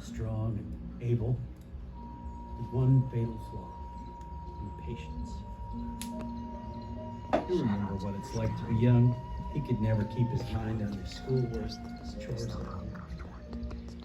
strong and able, with one fatal flaw: impatience. You remember what it's like to be young. He could never keep his mind on his schoolwork, his chores.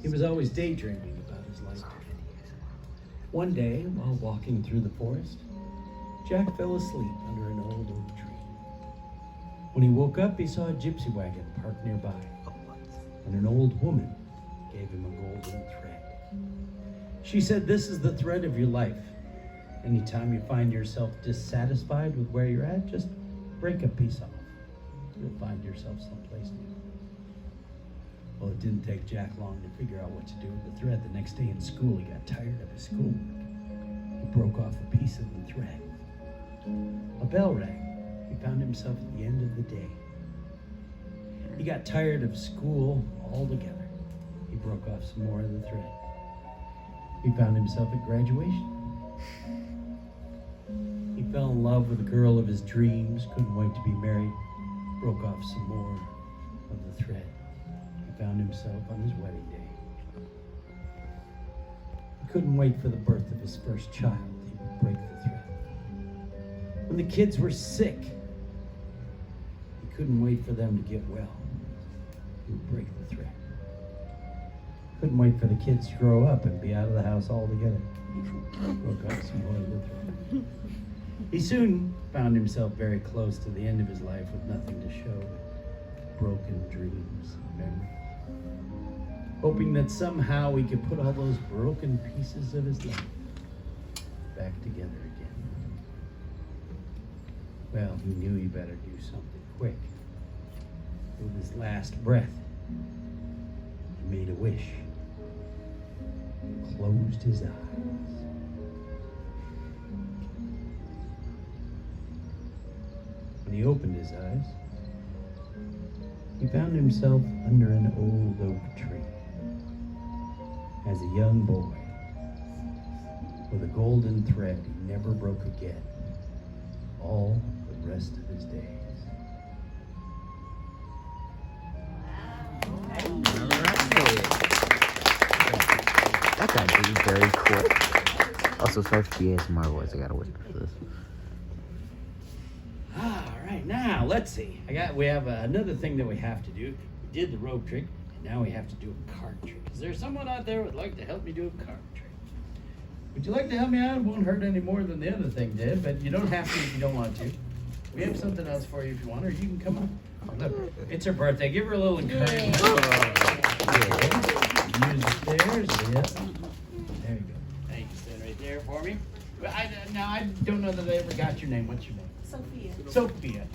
He was always daydreaming about his life. One day, while walking through the forest, Jack fell asleep under an old oak tree. When he woke up, he saw a gypsy wagon parked nearby, and an old woman gave him a golden thread. She said, "This is the thread of your life. Anytime you find yourself dissatisfied with where you're at, just break a piece off. You'll find yourself someplace new." Well, it didn't take Jack long to figure out what to do with the thread. The next day in school, he got tired of his schoolwork. He broke off a piece of the thread. A bell rang. He found himself at the end of the day. He got tired of school altogether. He broke off some more of the thread. He found himself at graduation. He fell in love with the girl of his dreams, couldn't wait to be married, broke off some more of the thread. He found himself on his wedding day. He couldn't wait for the birth of his first child. He would break the thread. When the kids were sick, he couldn't wait for them to get well. He would break the thread. Couldn't wait for the kids to grow up and be out of the house altogether. Broke off some more of the thread. He soon found himself very close to the end of his life with nothing to show but broken dreams and memories, hoping that somehow he could put all those broken pieces of his life back together again. Well, he knew he better do something quick. With his last breath, he made a wish and closed his eyes. When he opened his eyes, he found himself under an old oak tree as a young boy with a golden thread he never broke again all the rest of his days. That guy is very cool. Also, sorry for the ASMR voice. I gotta whisper for this. All right, now let's see. We have another thing that we have to do. We did the rope trick, and now we have to do a card trick. Is there someone out there who would like to help me do a card trick? Would you like to help me out? It won't hurt any more than the other thing did, but you don't have to if you don't want to. We have something else for you if you want, or you can come on. Look, it's her birthday. Give her a little encouragement. Use the stairs. Yep. There you go. Thank you. Stand right there for me. But I don't know that I ever got your name. What's your name? Sophia. Sophia.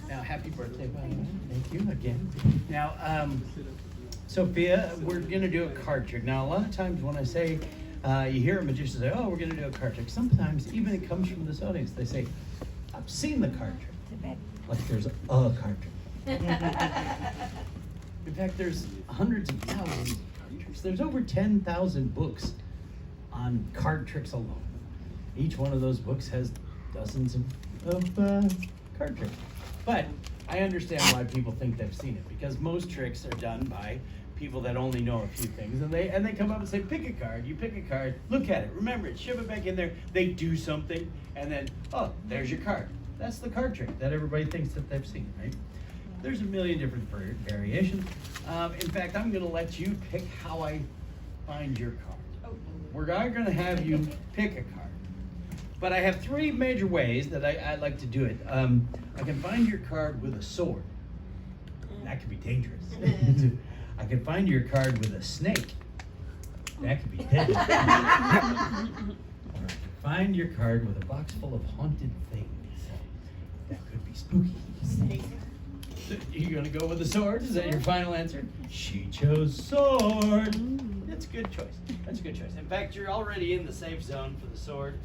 Now, happy birthday, by the way. Thank you again. Now, Sophia, we're going to do a card trick. Now, a lot of times when I say, you hear a magician say, "Oh, we're going to do a card trick," sometimes even it comes from this audience. They say, "I've seen the card trick." Like there's a card trick. In fact, there's hundreds of thousands of card tricks. There's over 10,000 books on card tricks alone. Each one of those books has dozens of card tricks. But I understand why people think they've seen it, because most tricks are done by people that only know a few things, and they come up and say, "Pick a card." You pick a card, look at it, remember it, shove it back in there. They do something, and then, oh, there's your card. That's the card trick that everybody thinks that they've seen, right? There's a million different variations. In fact, I'm going to let you pick how I find your card. We're going to have you pick a card. But I have three major ways that I like to do it. I can find your card with a sword. That could be dangerous. I can find your card with a snake. That could be deadly. Or I can find your card with a box full of haunted things. That could be spooky. Snake. You gonna go with the sword? Is that your final answer? She chose sword. That's a good choice. That's a good choice. In fact, you're already in the safe zone for the sword.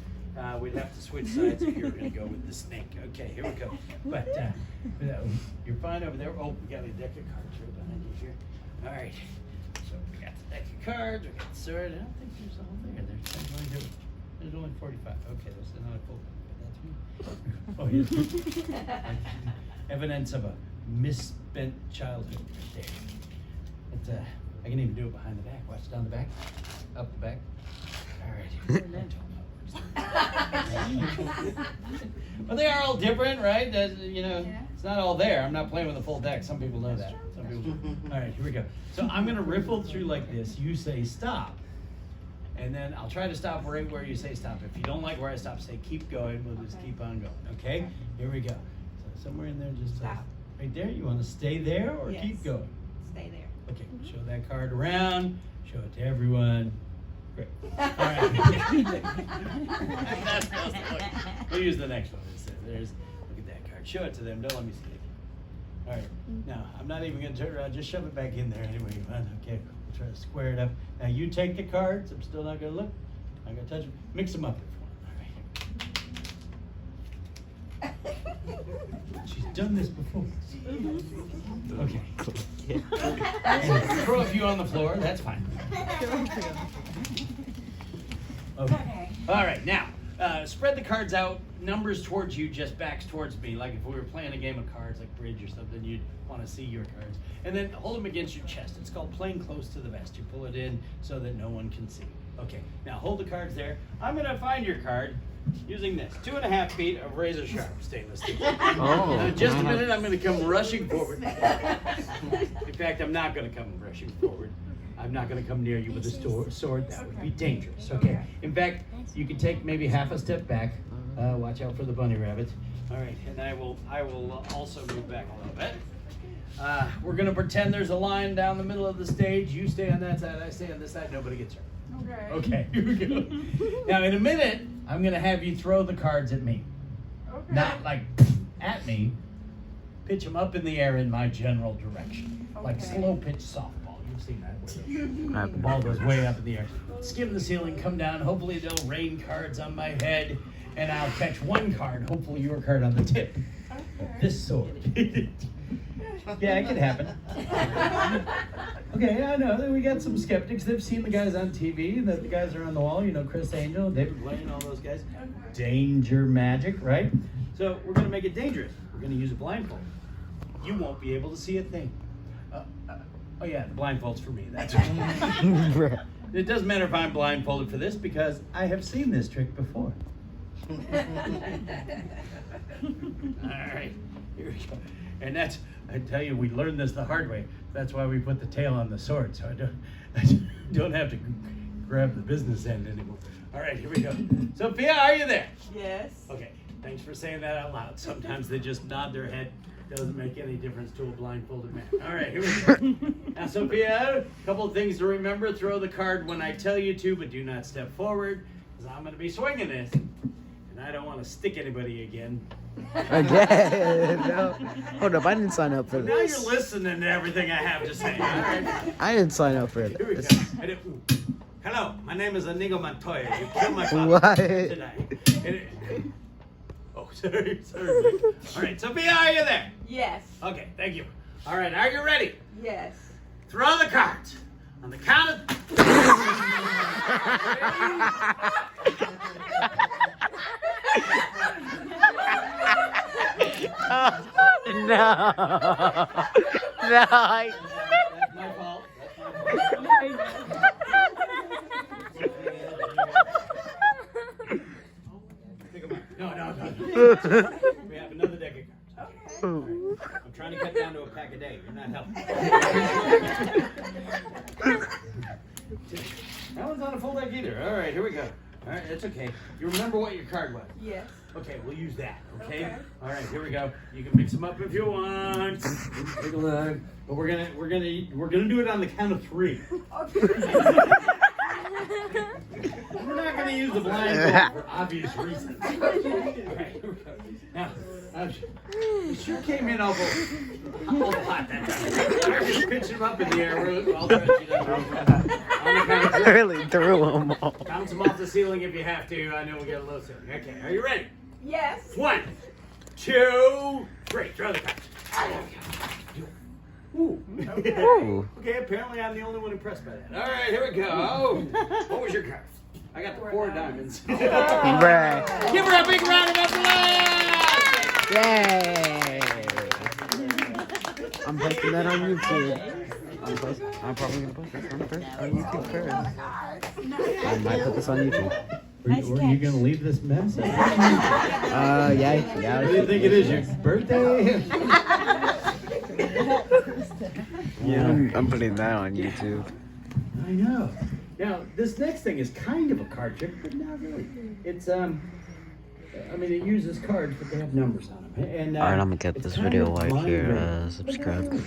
We'd have to switch sides if you were gonna go with the snake. Okay, here we go. But you're fine over there. Oh, we got a deck of cards right behind you here. All right. So we got the deck of cards. We got the sword. I don't think there's a whole there. There's only 45. Okay, that's not a full. Oh, yes. Evidence of a misspent childhood right there. But, I can even do it behind the back. Watch down the back. up the back. All right. Well, they are all different, right? It's not all there. I'm not playing with a full deck. Some people know that. Some people. All right, here we go. So I'm gonna riffle through like this. You say stop, and then I'll try to stop right where you say stop. If you don't like where I stop, say keep going. We'll just keep on going. Okay? Here we go. So somewhere in there, just Stop. right there. You want to stay there or Yes. keep going? Stay there. Okay. Show that card around. Show it to everyone. Great. All right. That's supposed to look. We'll use the next one. Look at that card. Show it to them. Don't let me see it. All right. Now, I'm not even going to turn around. Just shove it back in there anyway you want. Okay. We'll try to square it up. Now, you take the cards. I'm still not going to look. I'm going to touch them. Mix them up if you want. All right. She's done this before. Okay. Throw a few on the floor. That's fine. Okay. All right. Now, spread the cards out. Numbers towards you, just backs towards me. Like if we were playing a game of cards, like bridge or something, you'd want to see your cards. And then hold them against your chest. It's called playing close to the vest. You pull it in so that no one can see. Okay. Now hold the cards there. I'm gonna find your card using this 2.5 feet of razor sharp stainless steel. Oh. Now, just a minute. I'm gonna come rushing forward. In fact, I'm not gonna come rushing forward. I'm not going to come near you with a sword. That would be dangerous. Okay. In fact, you can take maybe half a step back. Watch out for the bunny rabbits. All right, and I will also move back a little bit. We're going to pretend there's a line down the middle of the stage. You stay on that side. I stay on this side. Nobody gets hurt. Okay. Okay. Here we go. Now, in a minute, I'm going to have you throw the cards at me. Okay. Not like at me. Pitch them up in the air in my general direction, like Okay. slow pitch softball. You've seen that. Where the ball goes way up in the air. Skim the ceiling, come down. Hopefully they'll rain cards on my head, and I'll catch one card. Hopefully your card on the tip. Okay. This sword. Yeah, it could happen. Okay, I know that we got some skeptics. They've seen the guys on TV. That the guys are on the wall. You know, Chris Angel, David Blaine, all those guys. Danger magic, right? So we're gonna make it dangerous. We're gonna use a blindfold. You won't be able to see a thing. Oh yeah, the blindfold's for me. That's right. It doesn't matter if I'm blindfolded for this because I have seen this trick before. All right, here we go. And that's, I tell you, we learned this the hard way. That's why we put the tail on the sword, so I don't have to grab the business end anymore. All right, here we go. Sophia, are you there? Yes. Okay, thanks for saying that out loud. Sometimes they just nod their head. Doesn't make any difference to a blindfolded man. All right, here we go. Now, Sophia, a couple of things to remember. Throw the card when I tell you to, but do not step forward, because I'm going to be swinging this, and I don't want to stick anybody again. Again? No. Hold up, I didn't sign up for Now this. you're listening to everything I have to say. All right, I didn't sign up for here we go. this. Hello, my name is Inigo Montoya. You killed my father What? today. Oh, sorry. All right, Sophia, are you there? Yes. Okay, thank you. All right, are you ready? Yes. Throw the cards. On the count of... No. No. That's my fault. No. We have another deck of cards. Okay. I'm trying to cut down to a pack a day. You're not helping. That one's not a full deck either. All right, here we go. All right, it's okay. You remember what your card was? Yes. Okay, we'll use that. Okay. Okay. All right, here we go. You can mix them up if you want. Take a look. But we're gonna do it on the count of 3. We're not gonna use the blindfold for obvious reasons. All right, here we go. Now, it sure came in awful hot that time. I just pitched him up in the air. I'll try to shoot on the count of 3. I really threw them all. Bounce them off the ceiling if you have to. I know we'll get a little silly. Okay, are you ready? Yes. 1, 2, 3. Throw the cards. Ooh. Ooh. Okay, apparently I'm the only one impressed by that. All right, here we go. What was your card? I got the 4 diamonds. Right. Give her a big round of applause! Yay. I'm posting that on YouTube. I'm probably gonna post this on YouTube first. I might put this on YouTube. Or are you gonna leave this mess? Yeah. What do you think it is? Your birthday? Yeah. I'm putting that on YouTube. I know. Now, this next thing is kind of a card trick, but not really. It's I mean, it uses cards, but they have numbers on them. And Alright, I'm gonna get it's this kind video of like here. mind-blowing, but not Subscribe. really.